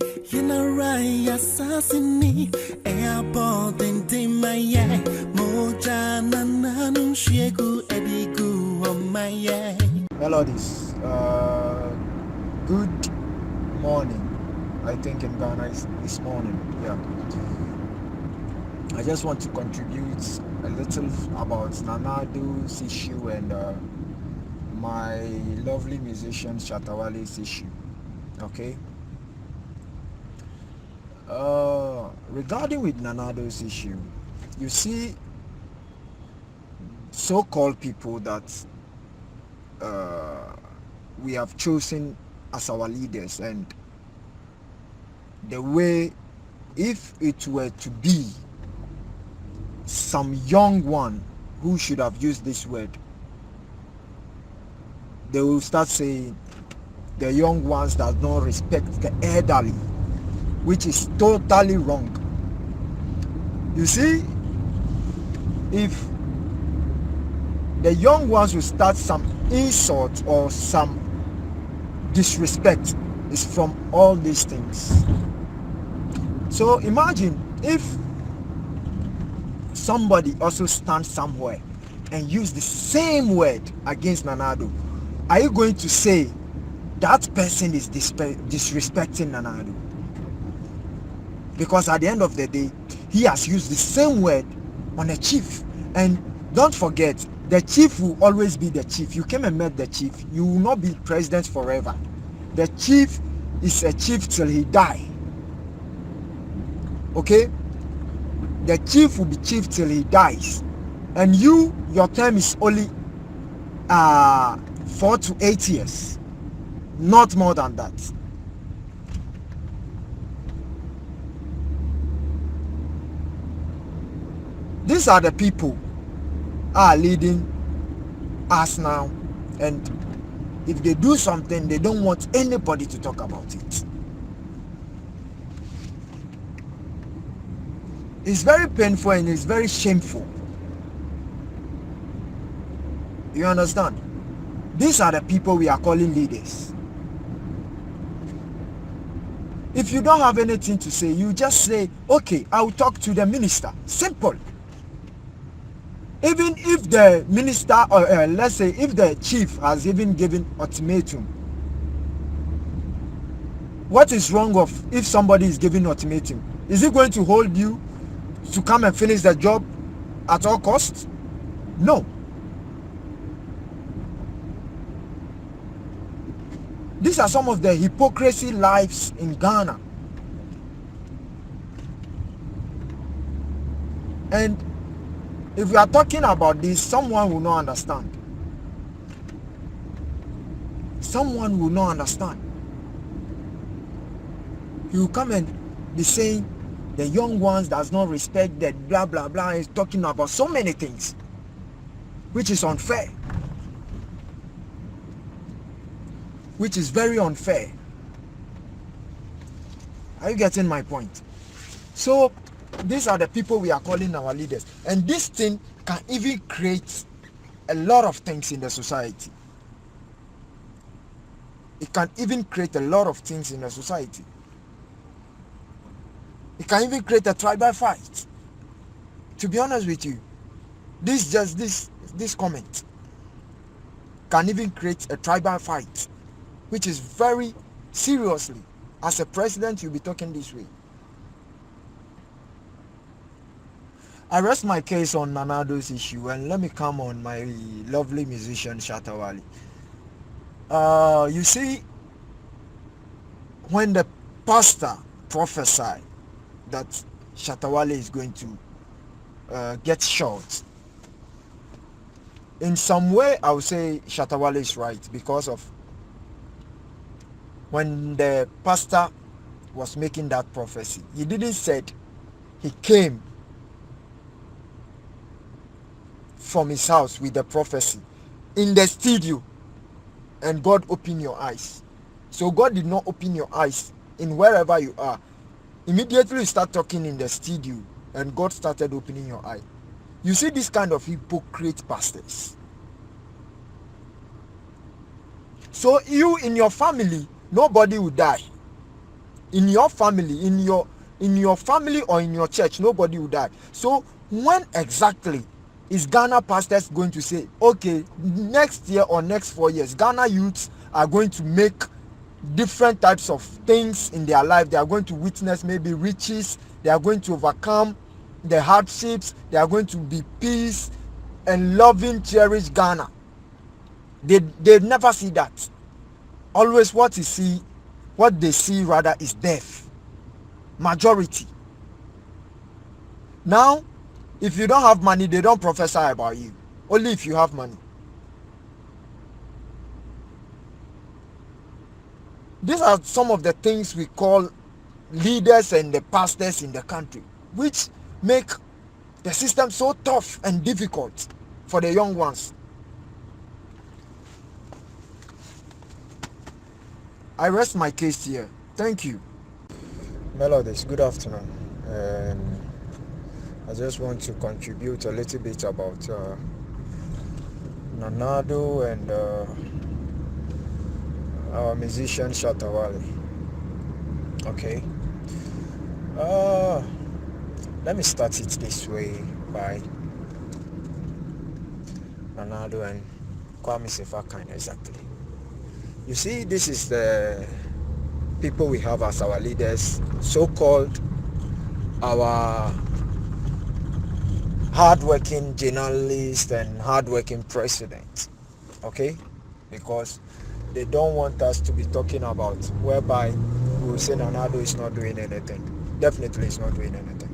Yinarai assassini airport in Timaya Moja Nananum Shegu Edigu on my Melodies. Good morning. I think in Ghana is this morning. Yeah. I just want to contribute a little about Nanado's issue and my lovely musician Shatawale's issue. Okay. Regarding with Nanado's issue, you see so-called people that we have chosen as our leaders, and the way, if it were to be some young one who should have used this word, they will start saying the young ones does not respect the elderly, which is totally wrong. You see, if the young ones will start some insult or some disrespect, is from all these things. So imagine if somebody also stands somewhere and use the same word against Nanado. Are you going to say that person is disrespecting Nanado? Because at the end of the day, he has used the same word on a chief. And don't forget, the chief will always be the chief. You came and met the chief, you will not be president forever. The chief is a chief till he die. Okay? The chief will be chief till he dies. And your term is only 4 to 8 years. Not more than that. These are the people are leading us now, and if they do something, they don't want anybody to talk about it. It's very painful and it's very shameful. You understand? These are the people we are calling leaders. If you don't have anything to say, you just say, okay, I'll talk to the minister. Simple. Even if the minister, or let's say if the chief has even given ultimatum, what is wrong of if somebody is giving ultimatum? Is he going to hold you to come and finish the job at all costs? No. These are some of the hypocrisy lives in Ghana. And if we are talking about this, someone will not understand. Someone will not understand. He will come and be saying the young ones does not respect that blah blah blah. He's talking about so many things, which is unfair. Which is very unfair. Are you getting my point? So these are the people we are calling our leaders, and this thing can even create a lot of things in the society. It can even create a lot of things in the society. It can even create a tribal fight. To be honest with you, this comment can even create a tribal fight, which is very seriously. As a president, you'll be talking this way. I rest my case on Nanado's issue, and let me come on my lovely musician Shatawale. You see, when the pastor prophesied that Shatawale is going to get shot, in some way I would say Shatawale is right, because of when the pastor was making that prophecy, he didn't said he came from his house with the prophecy in the studio and God opened your eyes. So God did not open your eyes in wherever you are. Immediately you start talking in the studio and God started opening your eye. You see this kind of hypocrite pastors. So you in your family, nobody will die. in your family, in your family or in your church, nobody will die. So when exactly is Ghana pastors going to say, okay, next year or next 4 years, Ghana youths are going to make different types of things in their life? They are going to witness maybe riches, they are going to overcome the hardships, they are going to be peace and loving, cherish Ghana. They never see that. Always what they see rather is death. Majority. Now, if you don't have money, they don't prophesy about you. Only if you have money. These are some of the things we call leaders and the pastors in the country, which make the system so tough and difficult for the young ones. I rest my case here. Thank you. Melodies, good afternoon. I just want to contribute a little bit about Nanado and our musician Shatawale. Okay. Let me start it this way by Nanado and Kwame Sefakan exactly. You see, this is the people we have as our leaders, so-called our hard-working journalists and hard-working president. Okay? Because they don't want us to be talking about whereby we will say Nanado is not doing anything. Definitely is not doing anything.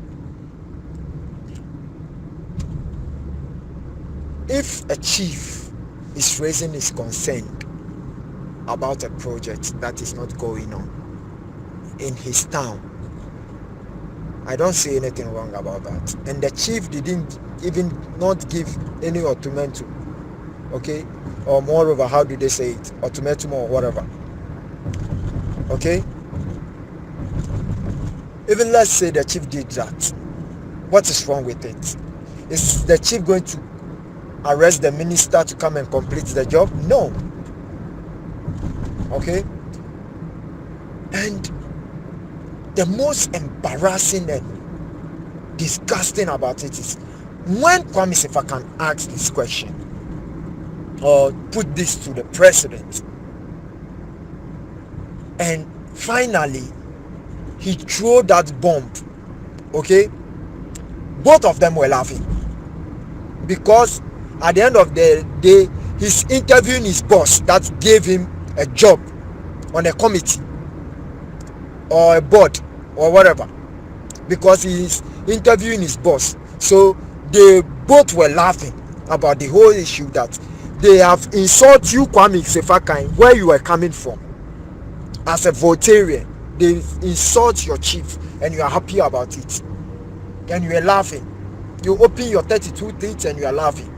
If a chief is raising his concern about a project that is not going on in his town, I don't see anything wrong about that. And the chief didn't even not give any ultimatum, okay, or moreover, how do they say it, ultimatum or whatever, okay. Even let's say the chief did that, what is wrong with it? Is the chief going to arrest the minister to come and complete the job? No. Okay. And the most embarrassing and disgusting about it is when Kwame Sefakan asked this question or put this to the president, and finally he threw that bomb, okay, both of them were laughing, because at the end of the day he's interviewing his boss that gave him a job on a committee or a board or whatever, because he's interviewing his boss. So they both were laughing about the whole issue, that they have insulted you, Kwame Sefakan, where you are coming from as a Voltarian. They insult your chief and you are happy about it, and you are laughing. You open your 32 teeth and you are laughing.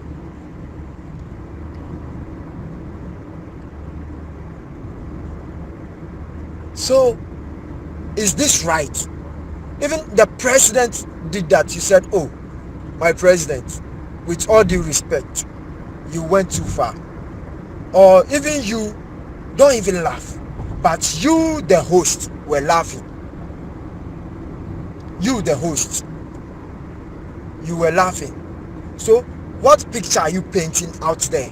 So is this right? Even the president did that. You said, oh, my president, with all due respect, you went too far. Or even you don't even laugh, but you the host were laughing. You the host, you were laughing. So what picture are you painting out there?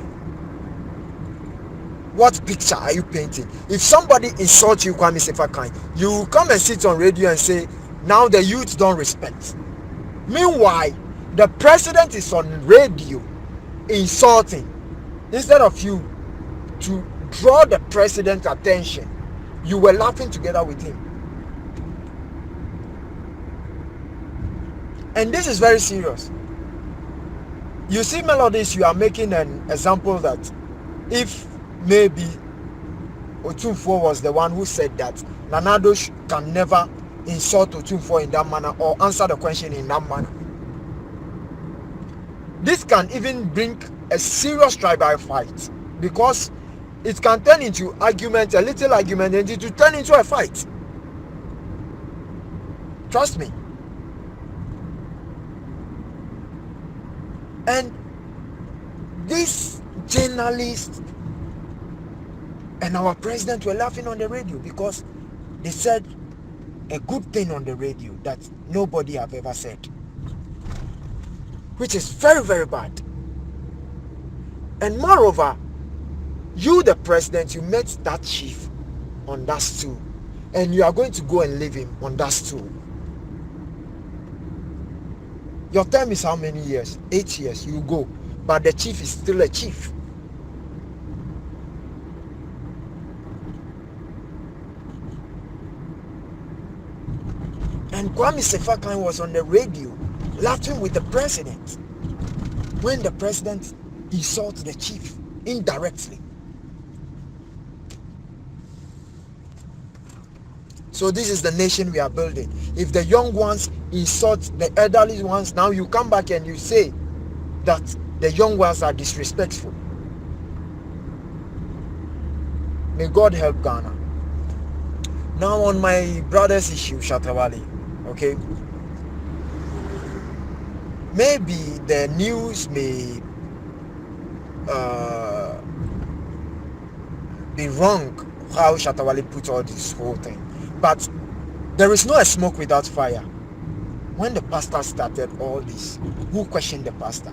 What picture are you painting? If somebody insults you, Kwame Sefakan, you come and sit on radio and say, now the youth don't respect. Meanwhile, the president is on radio insulting. Instead of you to draw the president's attention, you were laughing together with him. And this is very serious. You see, Melodies, you are making an example that if maybe Otunfo was the one who said that Nanado can never insult Otunfo in that manner or answer the question in that manner. This can even bring a serious tribal fight, because it can turn into argument, a little argument, and it will turn into a fight. Trust me. And this journalist and our president were laughing on the radio because they said a good thing on the radio that nobody have ever said, which is very, very bad. And moreover, you, the president, you met that chief on that stool, and you are going to go and leave him on that stool. Your term is how many years? 8 years. You go, but the chief is still a chief. And Kwame Sefakan was on the radio laughing with the president when the president insults the chief indirectly. So this is the nation we are building. If the young ones insult the elderly ones, now you come back and you say that the young ones are disrespectful. May God help Ghana. Now on my brother's issue, Shatawale, okay? Maybe the news may be wrong how Shatawale put all this whole thing. But there is no a smoke without fire. When the pastor started all this, who questioned the pastor?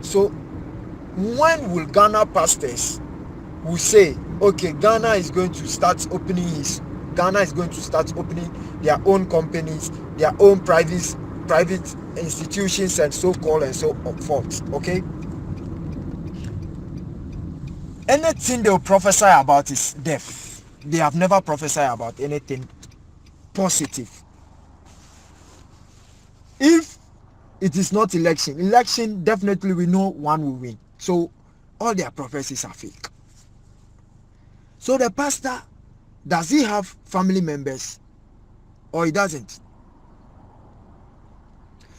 So when will Ghana pastors will say, okay, Ghana is going to start opening their own companies, their own private institutions and so called and so forth, okay? Anything they will prophesy about is death. They have never prophesied about anything positive. If it is not election definitely we know one will win. So all their prophecies are fake. So the pastor, does he have family members or he doesn't?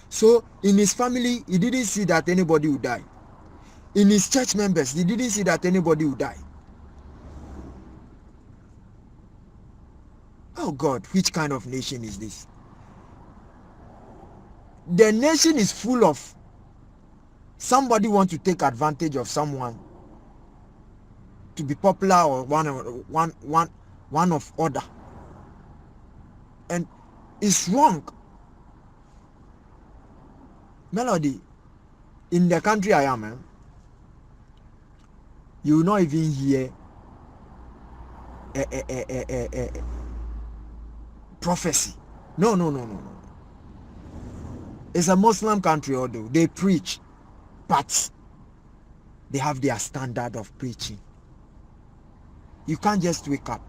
So in his family, he didn't see that anybody would die. In his church members, he didn't see that anybody would die. Oh God, which kind of nation is this? The nation is full of somebody want to take advantage of someone to be popular or one of other. And it's wrong. Melody, in the country I am, you will not even hear a prophecy. No. It's a Muslim country, although they preach, but they have their standard of preaching. You can't just wake up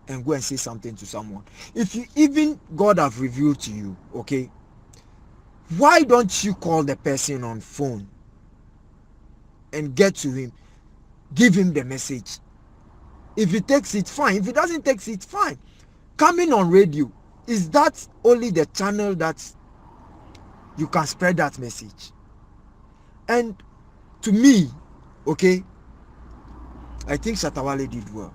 and go and say something to someone. If you even God have revealed to you, okay, why don't you call the person on phone and get to him, give him the message? If he takes it, fine. If he doesn't take it, fine. Coming on radio, is that only the channel that you can spread that message? And to me, okay, I think Shatawale did well,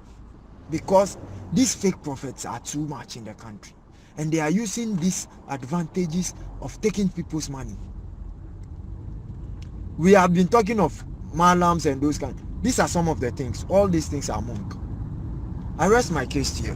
because these fake prophets are too much in the country and they are using these advantages of taking people's money. We have been talking of malams and those kind. These are some of the things. All these things are monk. I rest my case here.